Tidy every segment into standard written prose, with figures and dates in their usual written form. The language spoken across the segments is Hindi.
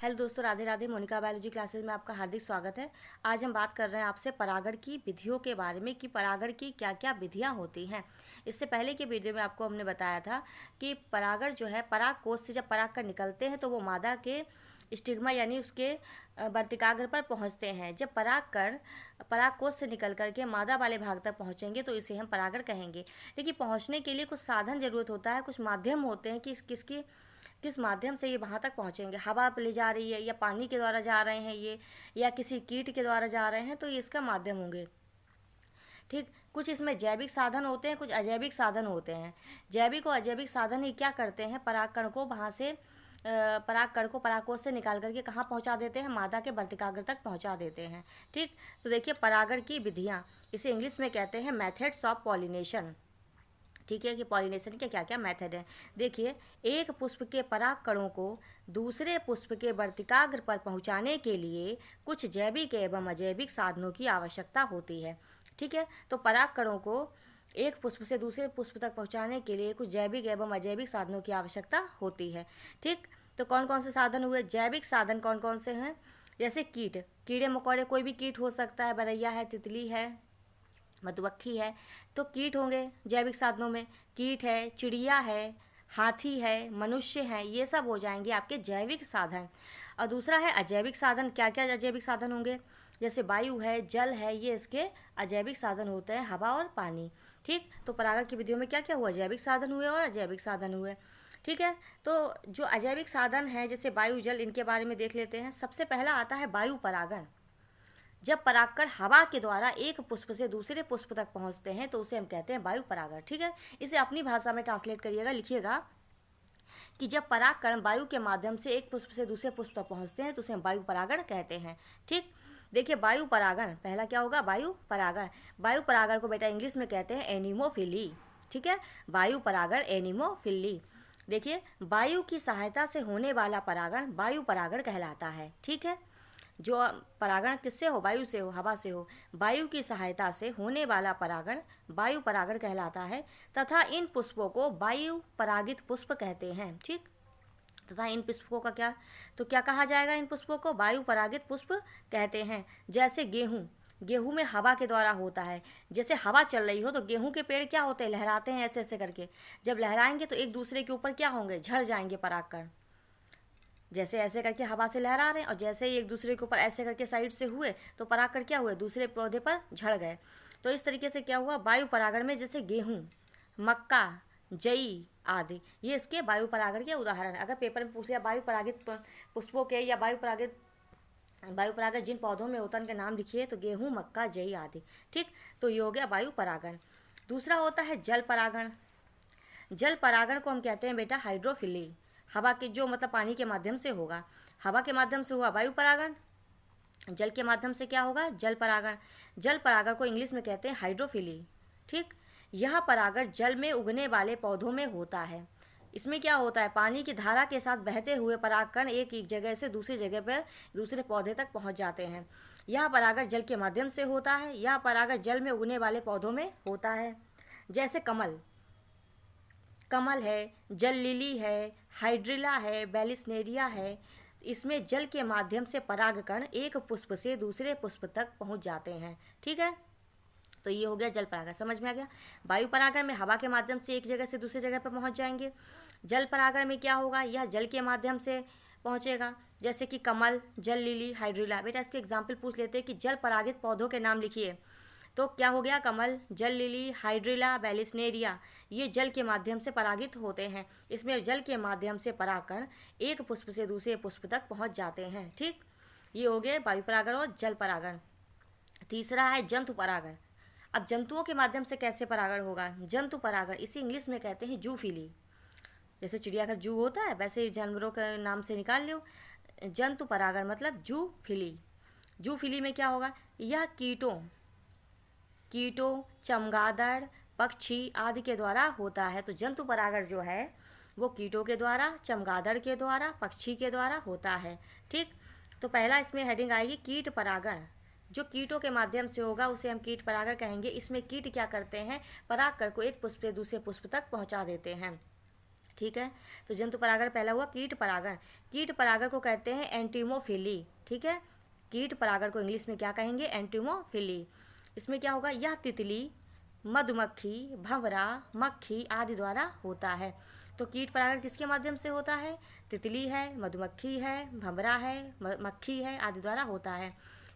हेलो दोस्तों, राधे राधे। मोनिका बायोलॉजी क्लासेस में आपका हार्दिक स्वागत है। आज हम बात कर रहे हैं आपसे परागण की विधियों के बारे में कि परागण की क्या क्या विधियां होती हैं। इससे पहले की वीडियो में आपको हमने बताया था कि परागण जो है पराग कोश से जब पराग कण निकलते हैं तो वो मादा के स्टिग्मा यानी उसके वर्तिकाग्र पर पहुंचते हैं। जब पराग कोश से निकल करके मादा वाले भाग तक पहुंचेंगे तो इसे हम परागण कहेंगे। लेकिन पहुंचने के लिए कुछ साधन जरूरत होता है, कुछ माध्यम होते हैं कि किस माध्यम से ये वहाँ तक पहुँचेंगे। हवा ले जा रही है या पानी के द्वारा जा रहे हैं ये, या किसी कीट के द्वारा जा रहे हैं, तो ये इसका माध्यम होंगे। ठीक, कुछ इसमें जैविक साधन होते हैं, कुछ अजैविक साधन होते हैं। जैविक और अजैविक साधन ही क्या करते हैं, परागकण को वहाँ से परागकण को परागकोश से निकाल करके कहाँ पहुँचा देते हैं, मादा के वर्तिकाग्र तक पहुँचा देते हैं। ठीक, तो देखिए परागण की विधियाँ, इसे इंग्लिश में कहते हैं मेथड्स ऑफ पॉलिनेशन। ठीक है कि पॉलिनेशन के क्या क्या मेथड हैं। देखिए, एक पुष्प के पराग कणों को दूसरे पुष्प के वर्तिकाग्र पर पहुंचाने के लिए कुछ जैविक एवं अजैविक साधनों की आवश्यकता होती है। ठीक है, तो पराग कणों को एक पुष्प से दूसरे पुष्प तक पहुंचाने के लिए कुछ जैविक एवं अजैविक साधनों की आवश्यकता होती है। ठीक, तो कौन कौन से साधन हुए, जैविक साधन कौन कौन से हैं, जैसे कीड़े मकोड़े, कोई भी कीट हो सकता है, बरैया है, तितली है, मधुमक्खी है, तो कीट होंगे जैविक साधनों में। कीट है, चिड़िया है, हाथी है, मनुष्य है, ये सब हो जाएंगे आपके जैविक साधन। और दूसरा है अजैविक साधन। क्या क्या अजैविक साधन होंगे, जैसे वायु है, जल है, ये इसके अजैविक साधन होते हैं, हवा और पानी। ठीक, तो परागण की विधियों में क्या क्या हुआ, जैविक साधन हुए और अजैविक साधन हुए। ठीक है, तो जो अजैविक साधन है जैसे वायु, जल, इनके बारे में देख लेते हैं। सबसे पहला आता है वायु परागण। जब परागकण हवा के द्वारा एक पुष्प से दूसरे पुष्प तक पहुंचते हैं तो उसे हम कहते हैं वायु परागण। ठीक है, इसे अपनी भाषा में ट्रांसलेट करिएगा, लिखिएगा कि जब परागकण वायु के माध्यम से एक पुष्प से दूसरे पुष्प तक पहुंचते हैं तो उसे हम वायु परागण कहते हैं। ठीक, देखिए वायु परागण पहला क्या होगा, वायु परागण। वायु परागण को बेटा इंग्लिश में कहते हैं एनिमोफिली। ठीक है, वायु परागण एनिमोफिली। देखिए, वायु की सहायता से होने वाला परागण वायु परागण कहलाता है। ठीक है, जो परागण किससे हो, वायु से हो, हवा से हो, वायु की सहायता से होने वाला परागण वायु परागण कहलाता है। तथा इन पुष्पों को वायु परागित पुष्प कहते हैं। ठीक, तथा इन पुष्पों का क्या कहा जाएगा, इन पुष्पों को वायु परागित पुष्प कहते हैं। जैसे गेहूं में हवा के द्वारा होता है। जैसे हवा चल रही हो तो गेहूं के पेड़ क्या होते हैं, लहराते हैं ऐसे ऐसे करके। जब लहराएंगे तो एक दूसरे के ऊपर क्या होंगे, झड़ जाएंगे परागकण। जैसे ऐसे करके हवा से लहरा रहे हैं और जैसे ही एक दूसरे के ऊपर ऐसे करके साइड से हुए तो परागकण क्या हुए, दूसरे पौधे पर झड़ गए। तो इस तरीके से क्या हुआ, वायु परागण में जैसे गेहूं, मक्का, जई आदि, ये इसके वायु परागण के उदाहरण है। अगर पेपर में पूछ लिया वायु परागित पुष्पों के या वायु परागण जिन पौधों में होता है उनके नाम लिखिए, तो गेहूं, मक्का, जई आदि। ठीक, तो ये हो गया वायु परागण। दूसरा होता है जल परागण। जल परागण को हम कहते हैं बेटा हाइड्रोफिली। हवा के जो मतलब पानी के माध्यम से होगा, हवा के माध्यम से हुआ वायु परागण, जल के माध्यम से क्या होगा, जल परागण। जल परागण को इंग्लिश में कहते हैं हाइड्रोफिली। ठीक, यह परागण जल में उगने वाले पौधों में होता है। इसमें क्या होता है, पानी की धारा के साथ बहते हुए परागकण एक जगह से दूसरी जगह पर दूसरे पौधे तक पहुंच जाते हैं। यह परागण जल के माध्यम से होता है। यह परागण जल में उगने वाले पौधों में होता है। जैसे कमल है, जल लिली है, हाइड्रिला है, बेलिस्नेरिया है। इसमें जल के माध्यम से परागकण एक पुष्प से दूसरे पुष्प तक पहुंच जाते हैं। ठीक है, तो ये हो गया जल परागण, समझ में आ गया। वायु परागण में हवा के माध्यम से एक जगह से दूसरी जगह पर पहुंच जाएंगे। जल परागण में क्या होगा, यह जल के माध्यम से पहुंचेगा। जैसे कि कमल, जल लिली, हाइड्रिला। बेटा इसके एग्जाम्पल पूछ लेते हैं कि जल परागित पौधों के नाम लिखिए, तो क्या हो गया, कमल, जल लिली, हाइड्रिला, बेलिस्नेरिया, ये जल के माध्यम से परागित होते हैं। इसमें जल के माध्यम से परागकण एक पुष्प से दूसरे पुष्प तक पहुंच जाते हैं। ठीक, ये हो गए वायु परागण और जल परागण। तीसरा है जंतु परागण। अब जंतुओं के माध्यम से कैसे परागण होगा, जंतु परागण, इसे इंग्लिश में कहते हैं जूफिली। जैसे चिड़िया का जू होता है वैसे ही जानवरों के नाम से निकाल लो, जंतु परागण मतलब जूफिली। जूफिली में क्या होगा, यह कीटों, चमगादड़, पक्षी आदि के द्वारा होता है। तो जंतु परागण जो है वो कीटों के द्वारा, चमगादड़ के द्वारा, पक्षी के द्वारा होता है। ठीक, तो पहला इसमें हेडिंग आएगी कीट परागण। जो कीटों के माध्यम से होगा उसे हम कीट परागण कहेंगे। इसमें कीट क्या करते हैं, परागकण को एक पुष्प से दूसरे पुष्प तक पहुंचा देते हैं। ठीक है। तो जंतु परागण पहला हुआ कीट परागण। कीट परागण को कहते हैं एंटीमोफिली, ठीक है। कीट परागण को इंग्लिश में क्या कहेंगे? एंटीमोफिली। इसमें क्या होगा? यह तितली, मधुमक्खी, भंवरा, मक्खी आदि द्वारा होता है। तो कीट परागण किसके माध्यम से होता है? तितली है, मधुमक्खी है, भंवरा है, मक्खी है आदि द्वारा होता है।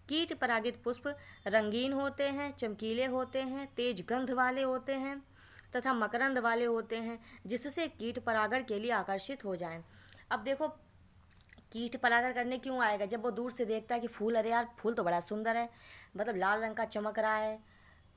कीट परागित पुष्प रंगीन होते हैं, चमकीले होते हैं, तेज गंध वाले होते हैं तथा मकरंद वाले होते हैं, जिससे कीट परागण के लिए आकर्षित हो जाएं। अब देखो, कीट परागण करने क्यों आएगा? जब वो दूर से देखता है कि फूल, अरे यार फूल तो बड़ा सुंदर है, मतलब लाल रंग का चमक रहा है,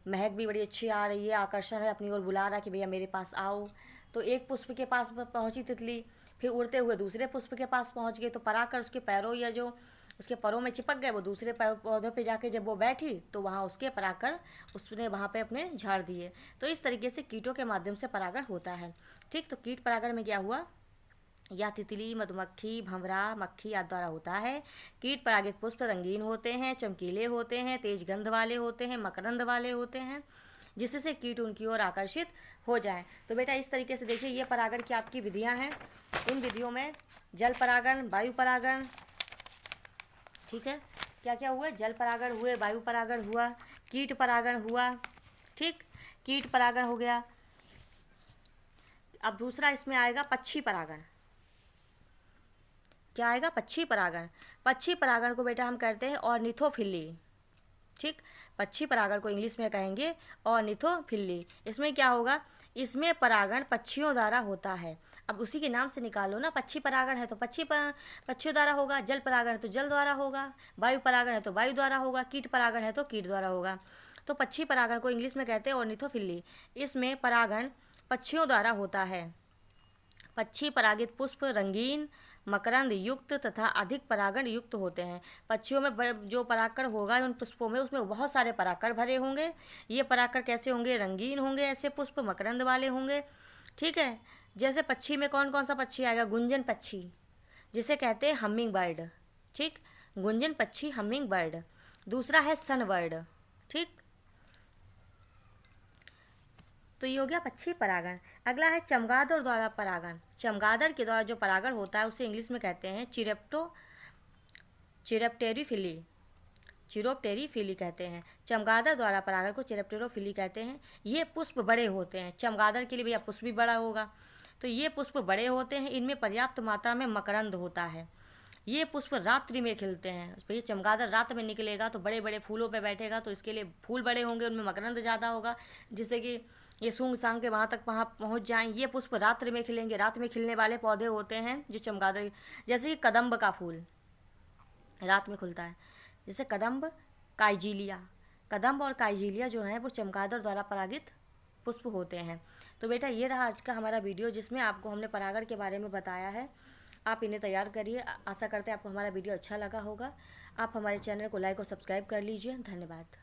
महक भी बड़ी अच्छी आ रही है, आकर्षण है, अपनी ओर बुला रहा है कि भैया मेरे पास आओ। तो एक पुष्प के पास पहुंची तितली, फिर उड़ते हुए दूसरे पुष्प के पास पहुंच गए, तो पराग उसके पैरों या जो उसके परों में चिपक गए। वो दूसरे पौधों पे जाके जब वो बैठी तो वहाँ उसके परागकण उसने वहाँ पे अपने झाड़ दिए। तो इस तरीके से कीटों के माध्यम से परागण होता है, ठीक। तो कीट परागण में क्या हुआ? या तितली, मधुमक्खी, भंवरा, मक्खी आदि द्वारा होता है। कीट परागित पुष्प रंगीन होते हैं, चमकीले होते हैं, तेज गंध वाले होते हैं, मकरंद वाले होते हैं, जिससे कीट उनकी ओर आकर्षित हो जाएं। तो बेटा इस तरीके से देखिए, ये परागण की आपकी विधियां हैं। इन विधियों में जल परागण, वायु परागण, ठीक है, क्या क्या हुआ? जल परागण हुए, वायु परागण हुआ, कीट परागण हुआ, ठीक। कीट परागण हो गया। अब दूसरा इसमें आएगा पक्षी परागण। क्या आएगा? पक्षी परागण। पक्षी परागण को बेटा हम कहते हैं ऑर्निथोफिली, ठीक। पक्षी परागण को इंग्लिश में कहेंगे ऑर्निथोफिली। इसमें क्या होगा? इसमें परागण पक्षियों द्वारा होता है। अब उसी के नाम से निकालो ना, पक्षी परागण है तो पक्षियों द्वारा होगा, जल परागण है तो जल द्वारा होगा, वायु परागण है तो वायु द्वारा होगा, कीट परागण है तो कीट द्वारा होगा। तो पक्षी परागण को इंग्लिश में कहते हैं ऑर्निथोफिली। इसमें परागण पक्षियों द्वारा होता है। पक्षी परागित पुष्प रंगीन, मकरंद युक्त तथा अधिक परागण युक्त होते हैं। पक्षियों में जो परागकण होगा उन पुष्पों में, उसमें बहुत सारे परागकण भरे होंगे। ये परागकण कैसे होंगे? रंगीन होंगे, ऐसे पुष्प मकरंद वाले होंगे, ठीक है। जैसे पक्षी में कौन कौन सा पक्षी आएगा? गुंजन पक्षी, जिसे कहते हैं हमिंग बर्ड, ठीक। गुंजन पक्षी, हमिंग बर्ड। दूसरा है सन बर्ड, ठीक। तो ये हो गया पक्षी परागण। अगला है चमगादड़ द्वारा परागण। चमगादड़ के द्वारा जो परागण होता है उसे इंग्लिश में कहते हैं चिरप्टेरोफिली, चिरोप्टेरोफिली कहते हैं। चमगादड़ द्वारा परागण को चिरप्टेरोफिली कहते हैं। ये पुष्प बड़े होते हैं। चमगादड़ के लिए भैया पुष्प भी बड़ा होगा, तो ये पुष्प बड़े होते हैं। इनमें पर्याप्त मात्रा में मकरंद होता है। ये पुष्प रात्रि में खिलते हैं। भैया चमगादड़ रात में निकलेगा तो बड़े बड़े फूलों पे बैठेगा, तो इसके लिए फूल बड़े होंगे, उनमें मकरंद ज़्यादा होगा, जिससे कि ये सूंघ सांग के वहाँ पहुँच जाएं। ये पुष्प रात्रि में खिलेंगे। रात में खिलने वाले पौधे होते हैं जो चमगादड़, जैसे कि कदम्ब का फूल रात में खुलता है, जैसे कदम्ब, काइजीलिया। कदम्ब और काइजीलिया जो हैं वो चमगादड़ द्वारा परागित पुष्प होते हैं। तो बेटा ये रहा आज का हमारा वीडियो, जिसमें आपको हमने परागण के बारे में बताया है। आप इन्हें तैयार करिए। आशा करते हैं आपको हमारा वीडियो अच्छा लगा होगा। आप हमारे चैनल को लाइक और सब्सक्राइब कर लीजिए। धन्यवाद।